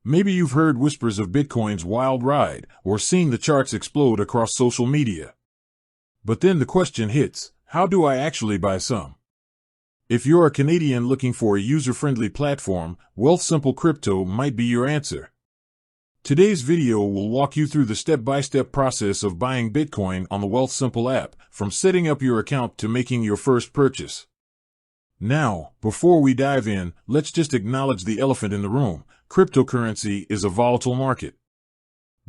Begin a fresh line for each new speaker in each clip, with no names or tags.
Maybe you've heard whispers of Bitcoin's wild ride or seen the charts explode across social media. But then the question hits, how do I actually buy some? If you're a Canadian looking for a user-friendly platform, Wealthsimple Crypto might be your answer. Today's video will walk you through the step-by-step process of buying Bitcoin on the Wealthsimple app, from setting up your account to making your first purchase. Now, before we dive in, let's just acknowledge the elephant in the room. Cryptocurrency is a volatile market.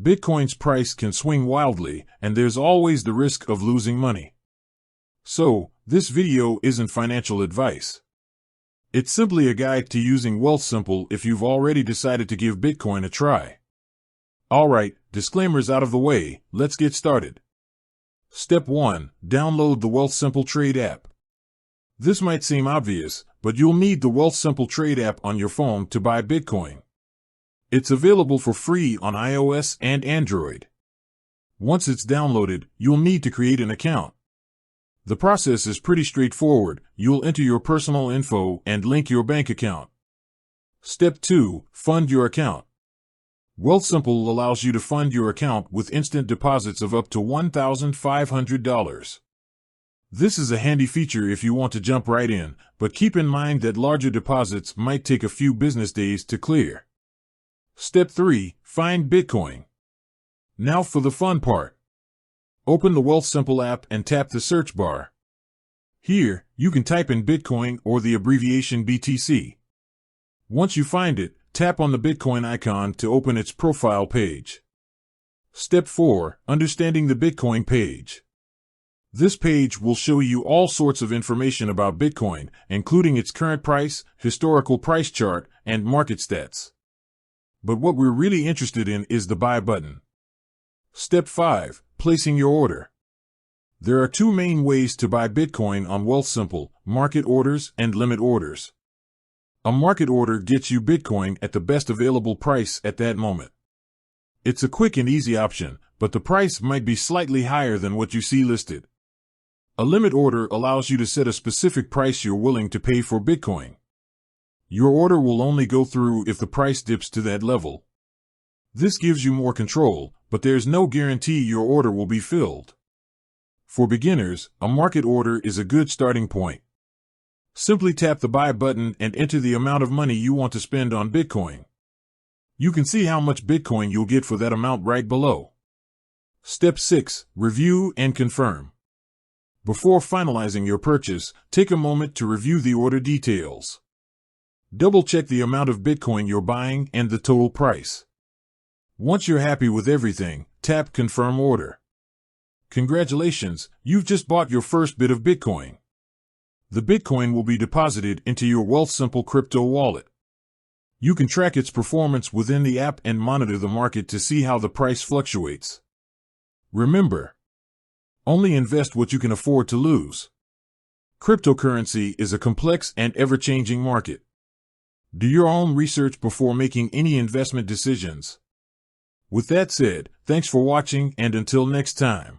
Bitcoin's price can swing wildly, and there's always the risk of losing money. So, this video isn't financial advice. It's simply a guide to using Wealthsimple if you've already decided to give Bitcoin a try. Alright, disclaimers out of the way, let's get started. Step 1. Download the Wealthsimple Trade app. This might seem obvious, but you'll need the Wealthsimple Trade app on your phone to buy Bitcoin. It's available for free on iOS and Android. Once it's downloaded, you'll need to create an account. The process is pretty straightforward. You'll enter your personal info and link your bank account. Step 2. Fund your account. Wealthsimple allows you to fund your account with instant deposits of up to $1,500. This is a handy feature if you want to jump right in, but keep in mind that larger deposits might take a few business days to clear. Step 3. Find Bitcoin. Now for the fun part. Open the Wealthsimple app and tap the search bar. Here, you can type in Bitcoin or the abbreviation BTC. Once you find it, tap on the Bitcoin icon to open its profile page. Step 4. Understanding the Bitcoin page. This page will show you all sorts of information about Bitcoin, including its current price, historical price chart, and market stats. But what we're really interested in is the buy button. Step 5. Placing your order. There are two main ways to buy Bitcoin on Wealthsimple: market orders and limit orders. A market order gets you Bitcoin at the best available price at that moment. It's a quick and easy option, but the price might be slightly higher than what you see listed. A limit order allows you to set a specific price you're willing to pay for Bitcoin. Your order will only go through if the price dips to that level. This gives you more control, but there's no guarantee your order will be filled. For beginners, a market order is a good starting point. Simply tap the buy button and enter the amount of money you want to spend on Bitcoin. You can see how much Bitcoin you'll get for that amount right below. Step 6. Review and confirm. Before finalizing your purchase, take a moment to review the order details. Double-check the amount of Bitcoin you're buying and the total price. Once you're happy with everything, tap Confirm Order. Congratulations, you've just bought your first bit of Bitcoin. The Bitcoin will be deposited into your Wealthsimple crypto wallet. You can track its performance within the app and monitor the market to see how the price fluctuates. Remember, only invest what you can afford to lose. Cryptocurrency is a complex and ever-changing market. Do your own research before making any investment decisions. With that said, thanks for watching, and until next time.